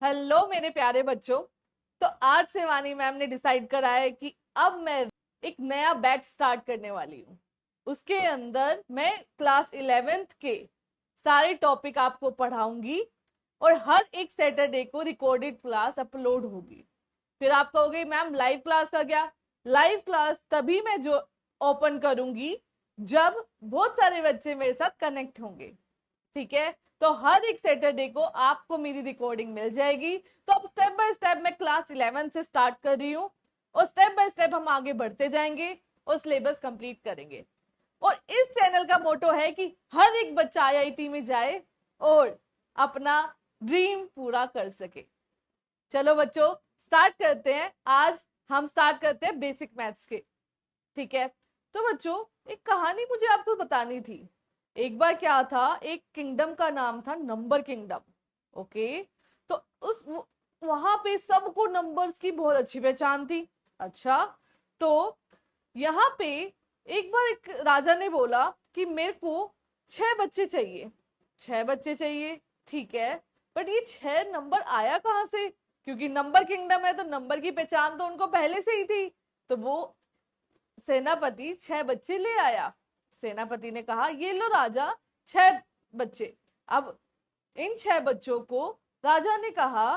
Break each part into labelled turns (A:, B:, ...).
A: Hello मेरे प्यारे बच्चों। तो आज से वानी मैम ने डिसाइड करा है कि अब मैं एक नया बैच स्टार्ट करने वाली हूँ। उसके अंदर मैं क्लास 11th के सारे टॉपिक आपको पढ़ाऊंगी और हर एक सैटरडे को रिकॉर्डेड क्लास अपलोड होगी। फिर आप कहोगे मैम लाइव क्लास का क्या? लाइव क्लास तभी मैं जो ओपन करूंगी जब बहुत सारे बच्चे मेरे साथ कनेक्ट होंगे। ठीक है, तो हर एक सैटरडे को आपको मेरी रिकॉर्डिंग मिल जाएगी। तो अब स्टेप बाय स्टेप मैं क्लास 11 से स्टार्ट कर रही हूँ और स्टेप बाय स्टेप हम आगे बढ़ते जाएंगे और सिलेबस कंप्लीट करेंगे। और इस चैनल का मोटो है कि हर एक बच्चा आईआईटी में जाए और अपना ड्रीम पूरा कर सके। चलो बच्चों स्टार्ट करते हैं। आज हम स्टार्ट करते हैं बेसिक मैथ्स के। ठीक है, तो बच्चों एक कहानी मुझे आपको बतानी थी। एक बार क्या था, एक किंगडम का नाम था नंबर किंगडम। ओके, तो उस वहां पे सबको नंबर्स की बहुत अच्छी पहचान थी। अच्छा, तो यहाँ पे एक बार एक राजा ने बोला कि मेरे को 6 बच्चे चाहिए। 6 बच्चे चाहिए, ठीक है, बट ये 6 नंबर आया कहाँ से? क्योंकि नंबर किंगडम है तो नंबर की पहचान तो उनको पहले से ही थी। तो वो सेनापति 6 बच्चे ले आया। सेनापति ने कहा ये लो राजा 6 बच्चे। अब इन 6 बच्चों को राजा ने कहा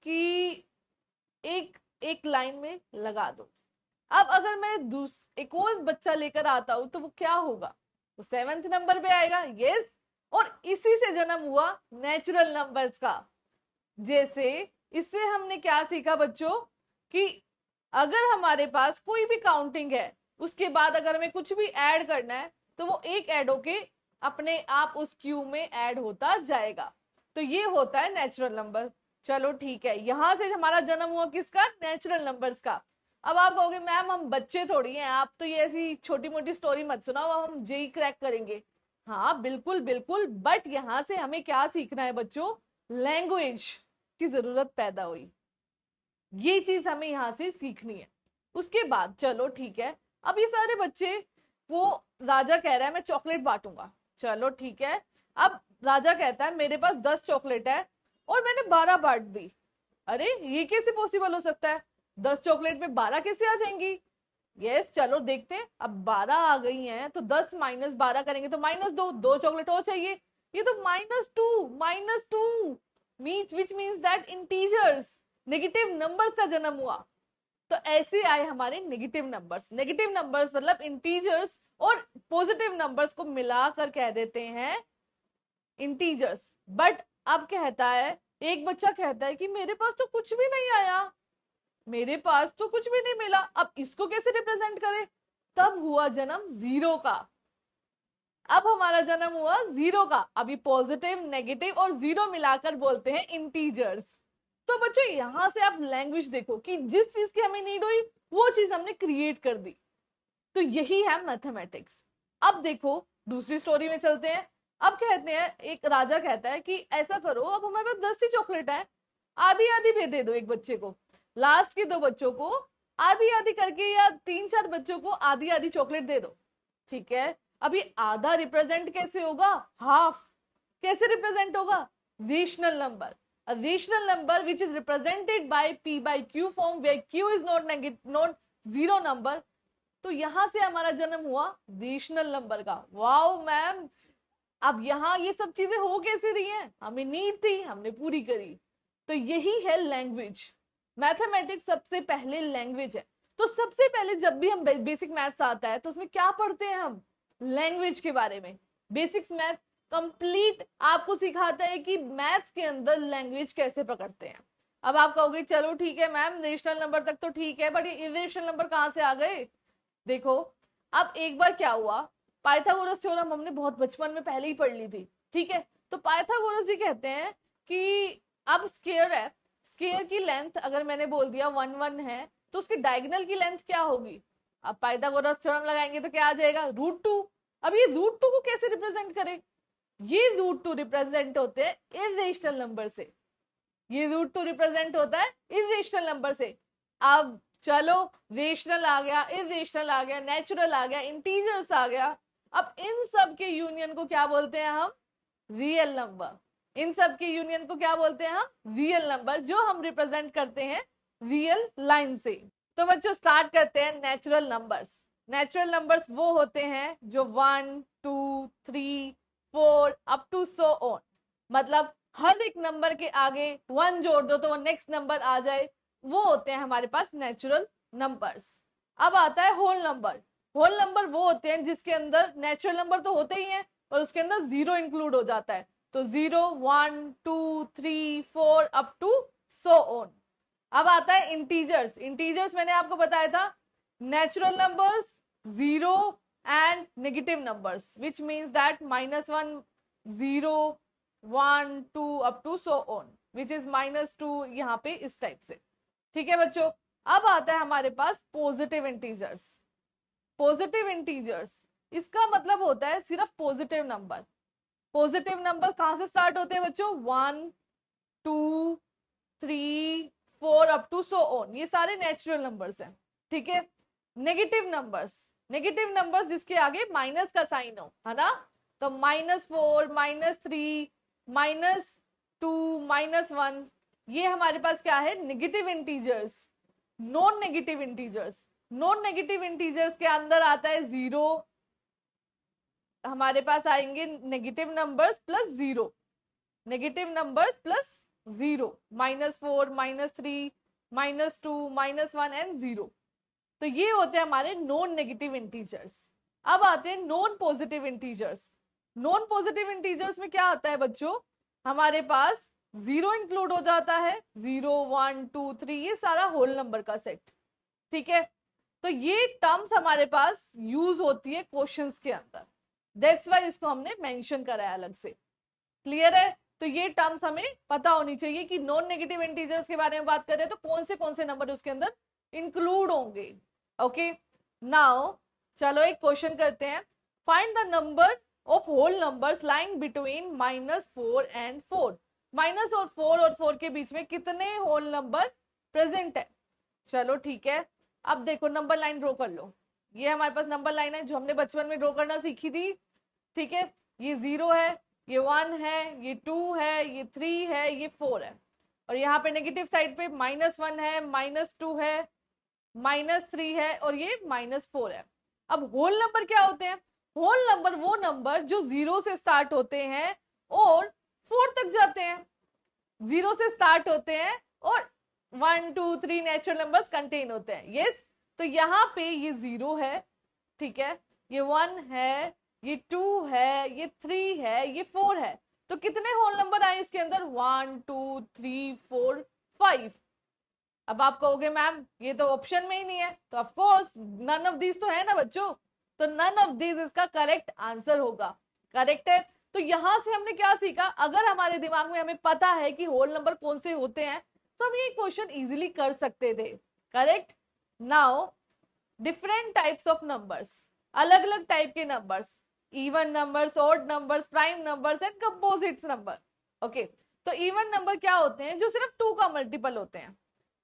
A: कि एक एक लाइन में लगा दो। अब अगर मैं एक और बच्चा लेकर आता हूं तो वो क्या होगा? वो 7th नंबर पे आएगा। यस, और इसी से जन्म हुआ नेचुरल नंबर्स का। जैसे इससे हमने क्या सीखा बच्चों कि अगर हमारे पास कोई भी काउंटिंग है उसके बाद अगर हमें कुछ भी ऐड करना है तो वो एक ऐड होके अपने आप उस क्यू में ऐड होता जाएगा। तो ये होता है नेचुरल नंबर। चलो ठीक है, यहां से हमारा जन्म हुआ किसका? नेचुरल नंबर्स का। अब आप कहोगे मैम हम बच्चे थोड़ी हैं, आप तो ये ऐसी छोटी मोटी स्टोरी मत सुनाओ, अब हम जेई क्रैक करेंगे। हाँ बिल्कुल बिल्कुल, बट यहां से हमें क्या सीखना है बच्चों? लैंग्वेज की जरूरत पैदा हुई। ये चीज हमें यहां से सीखनी है। उसके बाद चलो ठीक है, अब ये सारे बच्चे, वो राजा कह रहा है मैं चॉकलेट बांटूंगा। चलो ठीक है, अब राजा कहता है मेरे पास 10 चॉकलेट है और मैंने 12 बांट दी। अरे ये कैसे पॉसिबल हो सकता है? 10 चॉकलेट में 12 कैसे आ जाएंगी? यस, चलो देखते हैं। अब 12 आ गई हैं तो 10 माइनस 12 करेंगे तो -2, 2 चॉकलेट और चाहिए। ये तो -2 means which means that integers, negative numbers का जन्म हुआ। तो ऐसे आए हमारे नेगेटिव नंबर्स। नेगेटिव नंबर्स मतलब इंटीजर्स, और पॉजिटिव नंबर्स को मिलाकर कह देते हैं इंटीजर्स। बट अब कहता है, एक बच्चा कहता है कि मेरे पास तो कुछ भी नहीं आया, मेरे पास तो कुछ भी नहीं मिला, अब इसको कैसे रिप्रेजेंट करें? तब हुआ जन्म जीरो का। अब हमारा जन्म हुआ जीरो का। अभी पॉजिटिव नेगेटिव और जीरो मिलाकर बोलते हैं इंटीजर्स। तो बच्चों यहां से आप लैंग्वेज देखो कि जिस चीज की हमें नीड हुई वो चीज हमने क्रिएट कर दी। तो यही है मैथमेटिक्स। अब देखो दूसरी स्टोरी में चलते हैं। अब कहते हैं, एक राजा कहता है कि ऐसा करो, अब हमारे पास 10 ही चॉकलेट है, आधी आधी दे दो एक बच्चे को, लास्ट के 2 बच्चों को आधी आधी करके, या 3-4 बच्चों को आधी आधी चॉकलेट दे दो। ठीक है, अब ये आधा रिप्रेजेंट कैसे होगा? हाफ कैसे रिप्रेजेंट होगा? Rational number. A rational number which is represented by p by q form where q is not zero number। तो यहां से हमारा जन्म हुआ रेशनल नंबर का। वाओ मैम, अब यहाँ ये सब चीजें हो कैसे रही हैं? हमें नीड थी, हमने पूरी करी। तो यही है लैंग्वेज। मैथमेटिक्स सबसे पहले लैंग्वेज है। तो सबसे पहले जब भी हम बेसिक मैथ्स आता है तो उसमें क्या पढ़ते हैं हम? लैंग्वेज के बारे में। बेसिक्स मैथ कंप्लीट आपको सिखाता है कि मैथ्स के अंदर लैंग्वेज कैसे पकड़ते हैं। अब आप कहोगे चलो ठीक है मैम, रेशनल नंबर तक तो ठीक है, बट ये इरेशनल नंबर कहां से आ गए? देखो, अब एक बार क्या हुआ, पाइथागोरस थ्योरम हमने बहुत बचपन में पहले ही पढ़ ली थी। ठीक है, तो पाइथागोरस जी कहते हैं कि अब स्क्वायर है, स्क्वायर की लेंथ अगर मैंने बोल दिया 1 है तो उसकी डायगोनल की लेंथ क्या होगी? अब पाइथागोरस थ्योरम लगाएंगे तो क्या आ जाएगा? √2। अब ये √2 को कैसे रिप्रेजेंट करें? ये √2 रिप्रेजेंट होते हैं इरेशनल नंबर से। ये √2 रिप्रेजेंट होता है इरेशनल नंबर से। अब चलो, रेशनल आ गया, इरेशनल आ गया, नेचुरल आ गया, इंटीजर्स आ गया। अब इन सब के यूनियन को क्या बोलते हैं हम? Real number. इन सब की यूनियन को क्या बोलते हैं हम, रियल नंबर, जो हम रिप्रेजेंट करते हैं रियल लाइन से। तो बच्चों स्टार्ट करते हैं नेचुरल नंबर्स। नेचुरल नंबर्स वो होते हैं जो 1 2 3 4 अप टू सो ऑन, मतलब हर एक नंबर के आगे 1 जोड़ दो तो वो नेक्स्ट नंबर आ जाए, वो होते हैं हमारे पास नेचुरल नंबर्स। अब आता है होल नंबर। होल नंबर वो होते हैं जिसके अंदर नेचुरल नंबर तो होते ही हैं पर उसके अंदर जीरो इंक्लूड हो जाता है, तो 0 1 2 3 4 अप टू सो ऑन। अब आता है इंटीजर्स। इंटीजर्स मैंने आपको बताया था natural numbers, zero and negative numbers, which means that -1 0 1 2 up to so on, which is -2 यहाँ पे इस टाइप से। ठीक है बच्चों, अब आता है हमारे पास पॉजिटिव इंटीजर्स। पॉजिटिव इंटीजर्स इसका मतलब होता है सिर्फ पॉजिटिव नंबर। पॉजिटिव नंबर कहां से स्टार्ट होते हैं बच्चों, 1 2 3 4 अप टू सो ऑन, ये सारे नेचुरल नंबर्स हैं। ठीक है, नेगेटिव नंबर्स, नेगेटिव नंबर्स जिसके आगे माइनस का साइन हो, है ना, तो -4 -3 -2 -1, ये हमारे पास क्या है, negative integers. Non negative integers, non negative integers के अंदर आता है जीरो, हमारे पास आएंगे negative numbers plus zero, negative numbers plus zero, -4 -3 -2 -1 and zero. तो ये होते हैं हमारे नॉन नेगेटिव इंटीजर्स। अब आते हैं non positive integers. Non positive integers में क्या आता है बच्चों, हमारे पास जीरो इंक्लूड हो जाता है, 0 1 2 3, ये सारा होल नंबर का सेट। ठीक है, तो ये टर्म्स हमारे पास यूज होती है क्वेश्चंस के अंदर, दैट्स वाई इसको हमने मेंशन करा है अलग से। क्लियर है, तो ये टर्म्स हमें पता होनी चाहिए कि नॉन नेगेटिव इंटीजर्स के बारे में बात करें तो कौन से नंबर उसके अंदर इंक्लूड होंगे। ओके, नाउ चलो एक क्वेश्चन करते हैं। Find the number of whole numbers lying between -4 and 4। Minus और 4 के बीच में कितने होल नंबर प्रेजेंट है। चलो ठीक है, अब देखो नंबर लाइन ड्रॉ कर लो। ये हमारे पास नंबर लाइन है जो हमने बचपन में ड्रॉ करना सीखी थी। ठीक है, ये 0 है, ये 1 है, ये 2 है, ये 3 है, ये 4 है, और यहाँ पे नेगेटिव साइड पे -1 है, -2 है, -3 है, और ये -4 है। अब होल नंबर क्या होते हैं, होल नंबर वो नंबर जो 0 से स्टार्ट होते हैं और 4 तक जाते हैं। 0 से स्टार्ट होते हैं और 1 2 3 नेचुरल नंबर्स कंटेन होते हैं। यस, तो यहाँ पे ये 0 है, ठीक है, ये 1 है, ये 2 है, ये 3 है, ये 4 है। तो कितने होल नंबर आए इसके अंदर, 1 2 3 4 5। अब आप कहोगे मैम ये तो ऑप्शन में ही नहीं है, तो of course none of these तो है ना बच्चों, तो नन ऑफ दीज इसका करेक्ट आंसर होगा। करेक्ट है, तो यहां से हमने क्या सीखा, अगर हमारे दिमाग में हमें पता है कि होल नंबर कौन से होते हैं तो हम ये क्वेश्चन इजीली कर सकते थे। Correct, now different types of numbers, अलग अलग टाइप के numbers, even numbers, odd numbers, prime numbers and composites number. Okay, तो इवन नंबर क्या होते हैं, जो सिर्फ 2 का मल्टीपल होते हैं।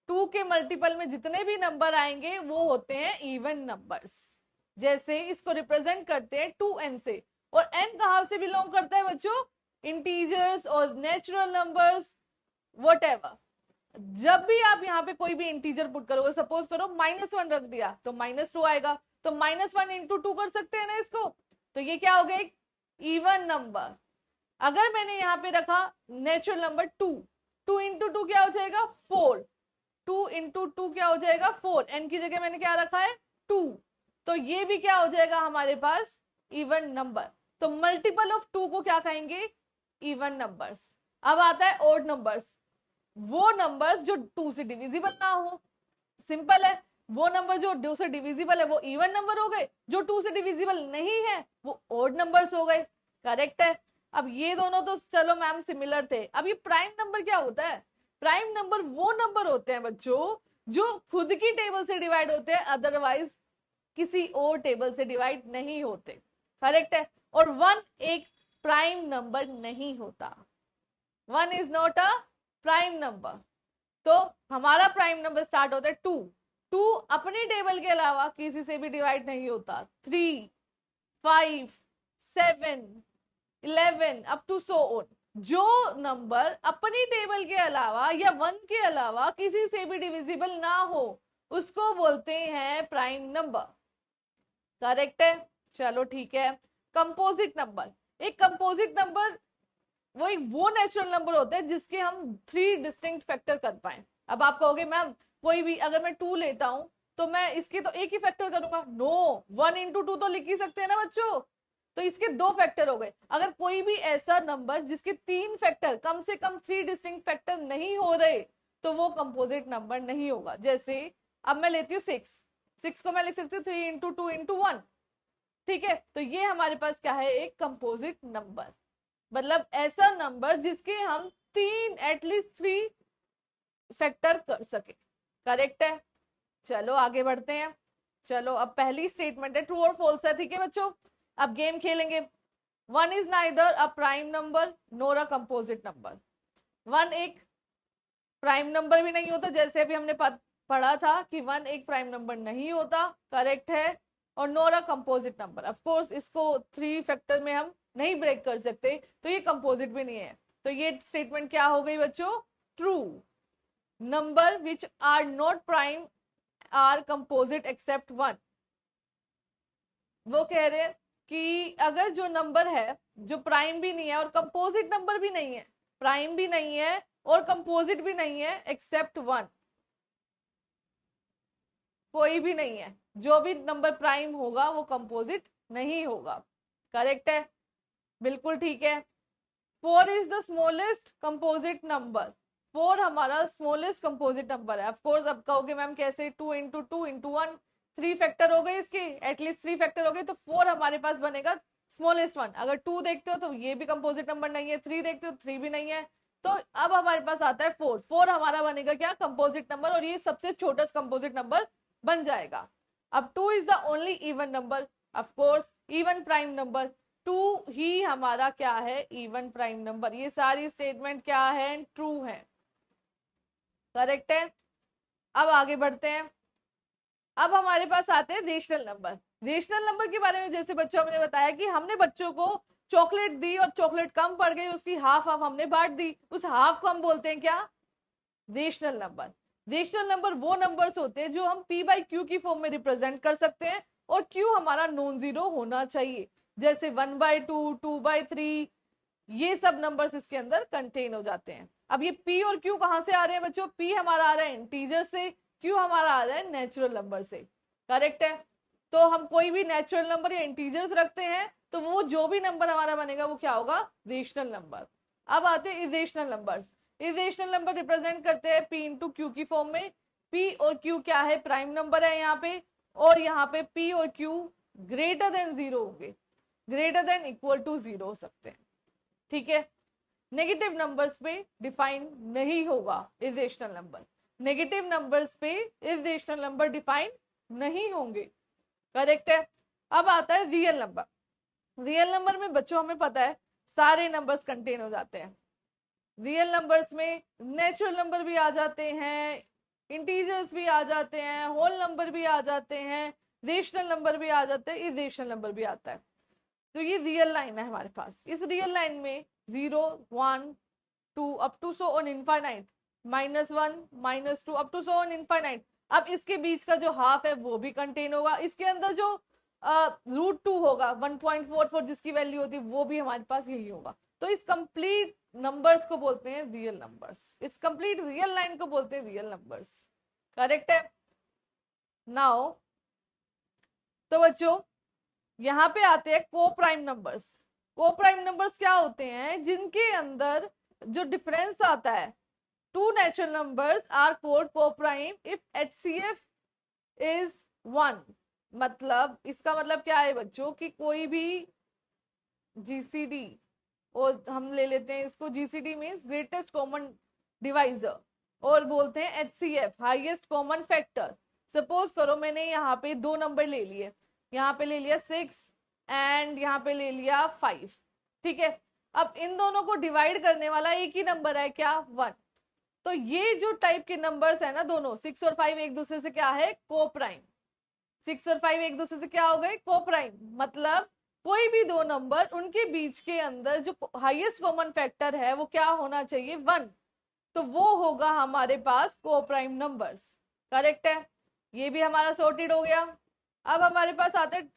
A: 2 के मल्टीपल में जितने भी नंबर आएंगे वो होते हैं इवन नंबर्स। जैसे इसको रिप्रेजेंट करते हैं 2n से, और n कहां से बिलोंग करता है बच्चों, इंटीजर्स और नेचुरल नंबर्स व्हाटएवर। जब भी आप यहाँ पे कोई भी इंटीजर पुट करोगे, सपोज करो -1 रख दिया तो -2 आएगा, तो -1 इंटू 2 कर सकते हैं ना इसको, तो ये क्या हो गया, एक इवन नंबर। अगर मैंने यहाँ पे रखा नेचुरल नंबर 2, 2 इंटू 2 क्या हो जाएगा 4, 2 इंटू 2 क्या हो जाएगा 4, n की जगह मैंने क्या रखा है 2, तो ये भी क्या हो जाएगा हमारे पास इवन नंबर। तो मल्टीपल ऑफ 2 को क्या कहेंगे, इवन नंबर्स। अब आता है ऑड नंबर्स, वो नंबर्स जो 2 से डिविजिबल ना हो। सिंपल है, वो नंबर जो 2 से डिविजिबल है वो इवन नंबर हो गए, जो 2 से डिविजिबल नहीं है वो ऑड नंबर्स हो गए। करेक्ट है, अब ये दोनों तो चलो मैम सिमिलर थे। अब ये प्राइम नंबर क्या होता है, प्राइम नंबर वो नंबर होते हैं बच्चों जो खुद की टेबल से डिवाइड होते हैं, अदरवाइज किसी और टेबल से डिवाइड नहीं होते। करेक्ट है, और 1 एक प्राइम नंबर नहीं होता, 1 is not a prime number. तो हमारा प्राइम नंबर स्टार्ट होता है 2, 2 अपनी टेबल के अलावा किसी से भी डिवाइड नहीं होता, 3 5 7 11 अप टू सो ऑन। जो नंबर अपनी टेबल के अलावा या 1 के अलावा किसी से भी डिविजिबल ना हो उसको बोलते हैं प्राइम नंबर। करेक्ट है, चलो ठीक है। कंपोजिट नंबर, एक कंपोजिट नंबर वो नेचुरल नंबर होते हैं जिसके हम 3 डिस्टिंक्ट फैक्टर कर पाए। अब आप कहोगे मैम कोई भी अगर मैं 2 लेता हूं तो मैं इसके तो एक ही फैक्टर करूंगा। नो, 1 into 2 तो लिख ही सकते हैं ना बच्चों, तो इसके 2 फैक्टर हो गए। अगर कोई भी ऐसा नंबर जिसके 3 फैक्टर, कम से कम 3 डिस्टिंक्ट फैक्टर नहीं हो रहे, तो वो कंपोजिट नंबर नहीं होगा। जैसे अब मैं लेती हूँ 6 को मैं लिख सकती हूँ 3 into 2 into 1। ठीक है, तो ये हमारे पास क्या है, एक कंपोजिट नंबर, मतलब ऐसा नंबर जिसके हम 3 एटलीस्ट 3 फैक्टर कर सके। करेक्ट है, चलो आगे बढ़ते हैं। चलो अब पहली स्टेटमेंट है ट्रू और फॉल्स है। ठीक है बच्चों, अब गेम खेलेंगे। 1 is neither a prime number NOR a composite number. 1 एक प्राइम नंबर भी नहीं होता, जैसे अभी हमने पढ़ा था कि 1 एक प्राइम नंबर नहीं होता। करेक्ट है, और nor a composite number, of course इसको 3 फैक्टर में हम नहीं ब्रेक कर सकते, तो ये कंपोजिट भी नहीं है। तो ये स्टेटमेंट क्या हो गई बच्चों, true. Number which are not prime are composite except 1। वो कह रहे हैं कि अगर जो नंबर है जो प्राइम भी नहीं है और कंपोजिट नंबर भी नहीं है, प्राइम भी नहीं है और कंपोजिट भी नहीं है एक्सेप्ट 1, कोई भी नहीं है, जो भी नंबर प्राइम होगा वो कंपोजिट नहीं होगा। करेक्ट है, बिल्कुल ठीक है। 4 is the smallest composite number. 4 हमारा स्मॉलेस्ट कंपोजिट नंबर है। ऑफकोर्स अब कहोगे मैम कैसे, 2 into 2 into 1, 3 फैक्टर हो गए इसके, एटलीस्ट 3 फैक्टर हो गए, तो 4 हमारे पास बनेगा स्मॉलेस्ट वन। अगर 2 देखते हो तो ये भी कंपोजिट नंबर नहीं है, 3 देखते हो 3 भी नहीं है, तो अब हमारे पास आता है 4। 4 हमारा बनेगा क्या, कंपोजिट नंबर, और ये सबसे छोटा कंपोजिट नंबर बन जाएगा। अब 2 is the only even number, of course even prime number. 2 ही हमारा क्या है, इवन प्राइम नंबर। ये सारी स्टेटमेंट क्या है, ट्रू है। करेक्ट है, अब आगे बढ़ते हैं। अब हमारे पास आते हैं रेशनल नंबर। रेशनल नंबर के बारे में जैसे बच्चों ने बताया कि हमने बच्चों को चॉकलेट दी और चॉकलेट कम पड़ गई, उसकी हाफ हाफ हमने बांट दी, उस हाफ को हम बोलते हैं क्या, रेशनल नंबर। रेशनल नंबर वो नंबर्स होते हैं जो हम p बाई क्यू की फॉर्म में रिप्रेजेंट कर सकते हैं, और q हमारा नॉन जीरो होना चाहिए। जैसे 1/2, 2/3, ये सब नंबर्स इसके अंदर कंटेन हो जाते हैं। अब ये p और q कहां से आ रहे हैं बच्चों, p हमारा आ रहा है इंटीजर से, q हमारा आ रहा है नेचुरल नंबर से। करेक्ट है, तो हम कोई भी नेचुरल नंबर या इंटीजर्स रखते हैं तो वो जो भी नंबर हमारा बनेगा वो क्या होगा, रेशनल नंबर। अब आते हैं irrational numbers. Irrational number represent करते हैं p इंटू क्यू की फॉर्म में। p और q क्या है, प्राइम नंबर है यहाँ पे, और यहाँ पे p और q ग्रेटर देन 0 होंगे, ग्रेटर देन इक्वल टू 0 हो सकते हैं। ठीक है, नेगेटिव नंबर्स पे डिफाइन नहीं होगा इरेशनल नंबर, नेगेटिव नंबर्स पे इरेशनल नंबर डिफाइन नहीं होंगे। करेक्ट है, अब आता है रियल नंबर। रियल नंबर में बच्चों हमें पता है सारे नंबर्स कंटेन हो जाते हैं। रियल नंबर्स में नेचुरल नंबर भी आ जाते हैं, इंटीजर्स भी आ जाते हैं, होल नंबर भी आ जाते हैं, रेशनल नंबर भी आ जाते हैं, इरेशनल नंबर भी आता है। तो ये रियल लाइन है हमारे पास। इस रियल लाइन में 0, 1, 2 up to so on infinite, -1, -2 up to so on infinite. अब इसके बीच का जो हाफ है वो भी कंटेन होगा, इसके अंदर जो √2 होगा 1.44 जिसकी वैल्यू होती है वो भी हमारे पास यही होगा। तो इस कंप्लीट नंबर्स को बोलते हैं रियल नंबर्स, इस कंप्लीट रियल लाइन को बोलते हैं रियल नंबर्स। करेक्ट है। नाउ तो बच्चों यहाँ पे आते हैं coprime numbers. Coprime numbers क्या होते हैं, जिनके अंदर जो डिफरेंस आता है, two natural numbers are called coprime if HCF is 1। मतलब इसका मतलब क्या है बच्चों कि कोई भी GCD, और हम ले लेते हैं इसको, GCD means greatest common divisor, और बोलते हैं HCF highest common factor. Suppose करो मैंने यहाँ पे 2 नंबर ले लिए, यहाँ पे ले लिया 6 एंड यहाँ पे ले लिया 5। ठीक है, अब इन दोनों को डिवाइड करने वाला एक ही नंबर है क्या, 1। तो ये जो टाइप के नंबर्स है ना, दोनों 6 और 5 एक दूसरे से क्या है, को प्राइम। 6 और 5 एक दूसरे से क्या हो गए, को प्राइम। मतलब कोई भी दो नंबर, उनके बीच के अंदर जो हाईएस्ट कॉमन फैक्टर है वो क्या होना चाहिए, 1। तो वो होगा हमारे पास को प्राइम नंबर्स। करेक्ट है, ये भी हमारा सॉर्टेड हो गया। अब हमारे पास आते हैं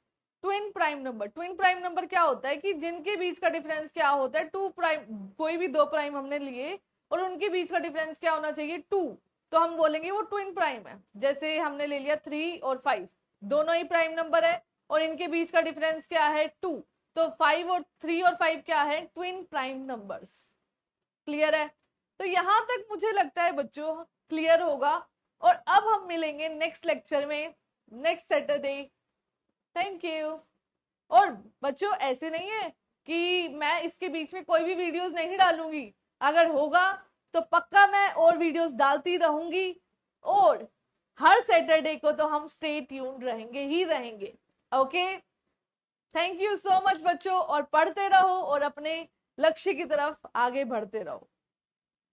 A: twin prime number. Twin prime number क्या होता है कि जिनके बीच का डिफरेंस क्या होता है, 2 प्राइम, कोई भी दो प्राइम हमने लिए और उनके बीच का डिफरेंस क्या होना चाहिए, 2। तो हम बोलेंगे वो ट्विन प्राइम है। जैसे हमने ले लिया 3 और 5, दोनों ही प्राइम नंबर है और इनके बीच का डिफरेंस क्या है, 2। तो 5 और 3 और 5 क्या है, ट्विन प्राइम नंबर्स। क्लियर है? तो यहां तक मुझे लगता है बच्चों क्लियर होगा। और अब हम मिलेंगे नेक्स्ट लेक्चर में, नेक्स्ट सैटरडे। Thank you. और बच्चों ऐसे नहीं है कि मैं इसके बीच में कोई भी वीडियोस नहीं डालूंगी, अगर होगा तो पक्का मैं और वीडियोस डालती रहूंगी। और हर सैटरडे को तो हम स्टे ट्यून्ड रहेंगे ही रहेंगे। Okay, thank you so much बच्चों, और पढ़ते रहो और अपने लक्ष्य की तरफ आगे बढ़ते रहो।